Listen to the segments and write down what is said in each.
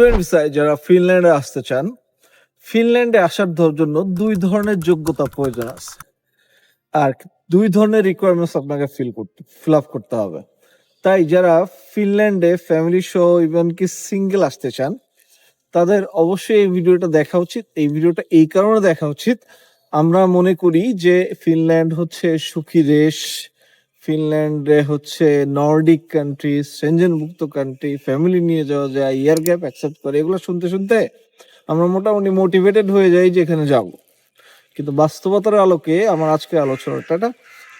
Student ভিসায় যারা ফিনল্যান্ডে আসতে চান, ফিনল্যান্ডে আসার জন্য ২ ধরনের যোগ্যতা প্রয়োজন আছে। আর ২ ধরনের রিকোয়ারমেন্টস আপনাকে ফিল আপ করতে হবে। তাই যারা ফিনল্যান্ডে ফ্যামিলি সহ ইভেন কি সিঙ্গেল আসতে চান, তাদের অবশ্যই এই ভিডিওটা দেখা উচিত। এই ভিডিওটা এই কারণে দেখা উচিত, আমরা মনে করি যে ফিনল্যান্ড হচ্ছে সুখী দেশ, ফিনল্যান্ডে হচ্ছে নর্ডিক কান্ট্রি, সেনজেনভুক্ত কান্ট্রি, ফ্যামিলি নিয়ে যাওয়া যায়, ইয়ার গ্যাপ অ্যাকসেপ্ট করে, এগুলো শুনতে শুনতে আমরা মোটামুটি মোটিভেটেড হয়ে যাই যে এখানে যাব। কিন্তু বাস্তবতার আলোকে আমার আজকে আলোচনাটা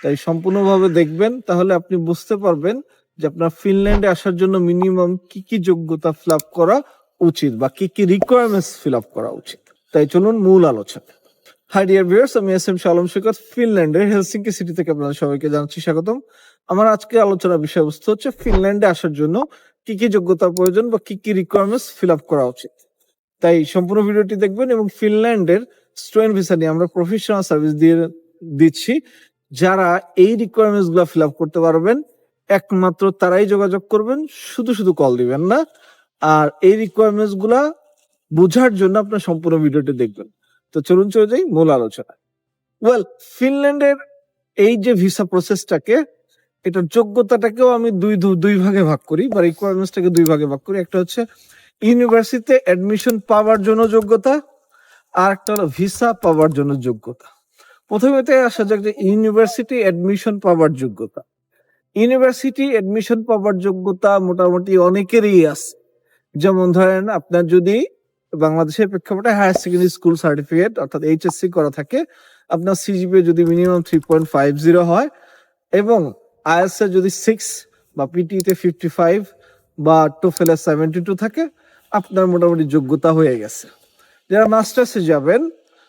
তাই সম্পূর্ণভাবে দেখবেন, তাহলে আপনি বুঝতে পারবেন যে আপনার ফিনল্যান্ডে আসার জন্য মিনিমাম কি কি যোগ্যতা ফিল আপ করা উচিত বা কি কি রিকোয়ারমেন্টস ফিল আপ করা উচিত। তাই চলুন মূল আলোচনা। হাই ডিয়ার ভিউয়ার্স, আমি এস এম শালম শেখর, ফিনল্যান্ডের হেলসিঙ্কি সিটি থেকে আপনাদের সবাইকে জানাচ্ছি স্বাগতম। আমার আজকে আলোচনার বিষয়বস্তু হচ্ছে ফিনল্যান্ডে আসার জন্য কি কি যোগ্যতার প্রয়োজন বা কি কি রিকোয়ারমেন্টস ফিল আপ করা উচিত। তাই সম্পূর্ণ ভিডিওটি দেখবেন। এবং ফিনল্যান্ডের স্টুডেন্ট ভিসা নিয়ে আমরা প্রফেশনাল সার্ভিস দিচ্ছি। যারা এই রিকোয়ারমেন্টস গুলো ফিল আপ করতে পারবেন, একমাত্র তারাই যোগাযোগ করবেন, শুধু শুধু কল দিবেন না। আর এই রিকোয়ারমেন্টস গুলা বোঝার জন্য আপনার সম্পূর্ণ ভিডিওটি দেখবেন। তো চলুন চলে যাই মূল আলোচনা। ফিনল্যান্ডের এই যে ভিসা প্রসেসটাকে, এটার যোগ্যতাটাকেও আমি দুই ভাগে ভাগ করি বা রিকোয়ারমেন্টসটাকে 2 ভাগে ভাগ করি। একটা হচ্ছে ইউনিভার্সিটিতে অ্যাডমিশন পাওয়ার জন্য যোগ্যতা, আর একটা হলো ভিসা পাওয়ার জন্য যোগ্যতা। প্রথমেতে আসা যাক যে ইউনিভার্সিটি অ্যাডমিশন পাওয়ার যোগ্যতা। ইউনিভার্সিটি অ্যাডমিশন পাওয়ার যোগ্যতা মোটামুটি অনেকেরই আছে। যেমন ধরেন, আপনার যদি বাংলাদেশের প্রেক্ষাপটে হায়ার সেকেন্ডারি স্কুল সার্টিফিকেট অর্থাৎ এইচএসসি করা থাকে, আপনার সিজিপিএ যদি মিনিমাম 3.50 হয় এবং আইএলটিএস এ যদি 6 বা পিটিতে 55 বা টোফেলে 72 থাকে, আপনার মোটামুটি যোগ্যতা হয়ে গেছে। যারা মাস্টার্সে যাবেন,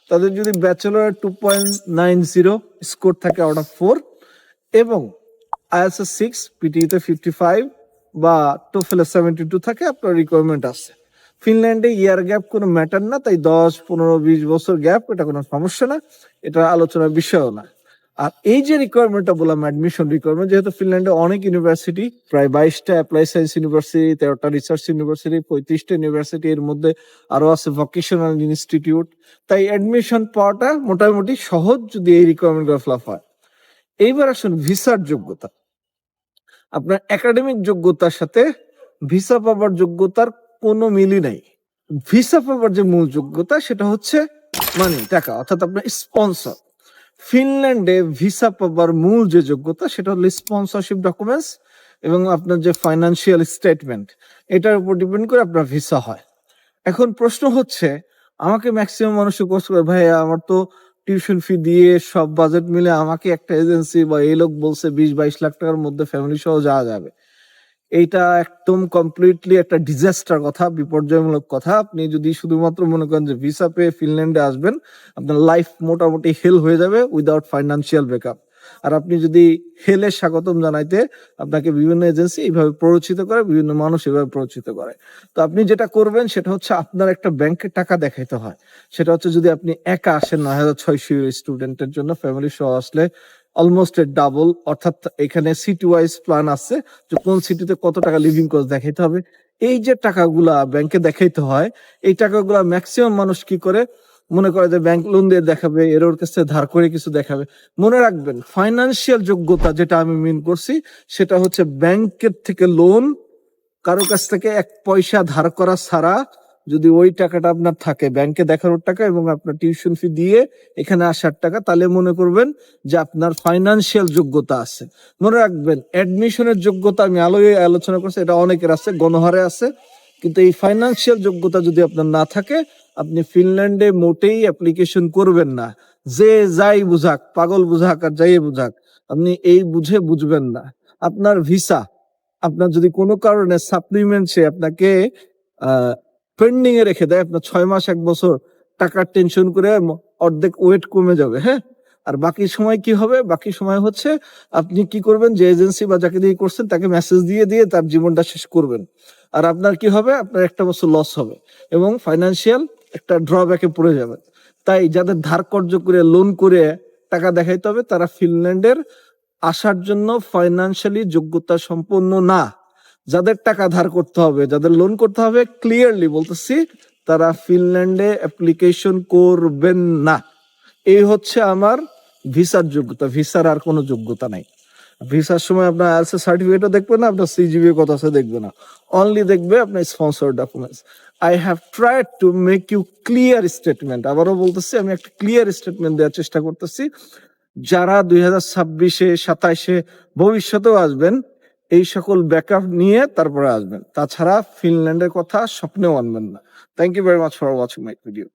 তাদের যদি ব্যাচেলর 2.90 স্কোর থাকে আউট অফ 4 এবং আইএলটিএস 6, পিটিতে 55 বা টোফেলে 72 থাকে, আপনার রিকোয়ারমেন্ট আছে। ফিনল্যান্ডে ইয়ার গ্যাপ কোনো ম্যাটার না, তাই 10, 15, 20 বছর গ্যাপ এটা কোনো সমস্যা না, এটা আলোচনার বিষয়ও না। আর এই যে রিকোয়ারমেন্টটা বললাম, অ্যাডমিশন রিকোয়ারমেন্ট, যেহেতু ফিনল্যান্ডে অনেক ইউনিভার্সিটি, প্রায় 22টা অ্যাপ্লাই সায়েন্স ইউনিভার্সিটি, 13টা রিসার্চ ইউনিভার্সিটি, 35টা ইউনিভার্সিটি, এর মধ্যে আরো আছে ভোকেশনাল ইনস্টিটিউট, তাই অ্যাডমিশন পাওয়াটা মোটামুটি সহজ যদি এই রিকোয়ারমেন্ট গুলো ফিল আপ হয়। এইবার আসুন ভিসার যোগ্যতা। আপনার একাডেমিক যোগ্যতার সাথে ভিসা পাওয়ার যোগ্যতার কোনো মিলই নাই। ভিসা পাওয়ার যে মূল যোগ্যতা সেটা হচ্ছে মানি, টাকা, অর্থাৎ আপনার স্পন্সর। ফিনল্যান্ডে ভিসা পাওয়ার মূল যে যোগ্যতা সেটা হলো স্পন্সরশিপ ডকুমেন্টস এবং আপনার যে ফাইন্যান্সিয়াল স্টেটমেন্ট, এটার উপর ডিপেন্ড করে আপনার ভিসা হয়। এখন প্রশ্ন হচ্ছে, আমাকে ম্যাক্সিমাম মানুষ কোর্স করে, ভাই আমার তো টিউশন ফি দিয়ে সব বাজেট মিলে আমাকে একটা এজেন্সি বা এই লোক বলছে 20-22 লাখ টাকার মধ্যে ফ্যামিলি সহ যাওয়া যাবে। এইটা একদম কমপ্লিটলি একটা ডিজাস্টার কথা, বিপর্যয়মূলক কথা। আপনি যদি শুধুমাত্র মনে করেন যে ভিসা পেয়ে ফিনল্যান্ডে আসবেন, আপনার লাইফ মোটামুটি হেল হয়ে যাবে উইদাউট ফাইন্যান্সিয়াল ব্যাকআপ। আর আপনি যদি হেলে স্বাগতম জানাইতে, আপনাকে বিভিন্ন এজেন্সি এইভাবে প্ররোচিত করে, বিভিন্ন মানুষ এভাবে প্ররোচিত করে। তো আপনি যেটা করবেন সেটা হচ্ছে, আপনার একটা ব্যাংকে টাকা দেখাইতে হয়। সেটা হচ্ছে, যদি আপনি একা আসেন 9,600 স্টুডেন্টের জন্য, ফ্যামিলি সহ আসলে অলমোস্ট ডাবল, অর্থাৎ এখানে সিটি ওয়াইজ প্ল্যান আছে যে কোন সিটিতে কত টাকা লিভিং কস্ট দেখাইতে হবে। এই যে টাকাগুলা ব্যাংকে দেখাইতে হয়, এই টাকাগুলা ম্যাক্সিমাম মানুষ কি করে, মনে করে যে ব্যাংক লোন দিয়ে দেখাবে, এর ওর কাছে ধার করে কিছু দেখাবে। মনে রাখবেন, ফাইন্যান্সিয়াল যোগ্যতা যেটা আমি মিন করছি সেটা হচ্ছে ব্যাংকের থেকে লোন, কারো কাছ থেকে 1 পয়সা ধার করা ছাড়া যদি ওই টাকাটা আপনার থাকে, ব্যাংকে দেখানোর টাকা এবং আপনার টিউশন ফি দিয়ে এখানে আসার টাকা, তাহলে মনে করবেন যে আপনার ফাইন্যান্সিয়াল যোগ্যতা আছে। মনে রাখবেন, অ্যাডমিশনের যোগ্যতা আমি আলোচনা করছি, এটা অনেকের আছে, গণহারে আছে, কিন্তু এই ফাইন্যান্সিয়াল যোগ্যতা যদি আপনার না থাকে, আপনি ফিনল্যান্ডে মোটেই অ্যাপ্লিকেশন করবেন না। যে যাই বুঝাক, পাগল বুঝাক আর যাই বুঝাক, আপনি এই বুঝবেন না। আপনার ভিসা, আপনার যদি কোনো কারণে সাপ্লিমেন্ট সে আপনাকে পেন্ডিং এ রেখে দেয়, আপনার 6 মাস 1 বছর টাকার টেনশন করে অর্ধেক ওয়েট কমে যাবে। হ্যাঁ, আর বাকি সময় কি হবে? বাকি সময় হচ্ছে আপনি কি করবেন, যে এজেন্সি বা যাকে দিয়ে করছেন তাকে মেসেজ দিয়ে দিয়ে তার জীবনটা শেষ করবেন। আর আপনার কি হবে? আপনার 1টা বছর লস হবে এবং ফাইন্যান্সিয়াল একটা ড্রব্যাকে পড়ে যাবে। তাই যাদের ধার কর্জ করে লোন করে টাকা দেখাইতে হবে, তারা ফিনল্যান্ডের আসার জন্য ফাইন্যান্সিয়ালি যোগ্যতা সম্পন্ন না। যাদের টাকা ধার করতে হবে, যাদের লোন করতে হবে, ক্লিয়ারলি বলতেছি তারা ফিনল্যান্ডে অ্যাপ্লিকেশন করবেন না। এই হচ্ছে আমার ভিসার যোগ্যতা, ভিসার আর কোনো যোগ্যতা নাই। ভিসার সময় আপনার আইএলটিএস সার্টিফিকেটও দেখবে না, আপনার সিজিপিএ কত আছে দেখবে না, অনলি দেখবে আপনার sponsor documents. I have tried to make you clear statement, আবারও বলতেছি আমি একটা ক্লিয়ার স্টেটমেন্ট দেওয়ার চেষ্টা করতেছি। যারা 2026-এ 27-এ ভবিষ্যতেও আসবেন, এই সকল ব্যাকআপ নিয়ে তারপরে আসবেন, তাছাড়া ফিনল্যান্ডের কথা স্বপ্নেও আনবেন না। Thank you very much for watching my video.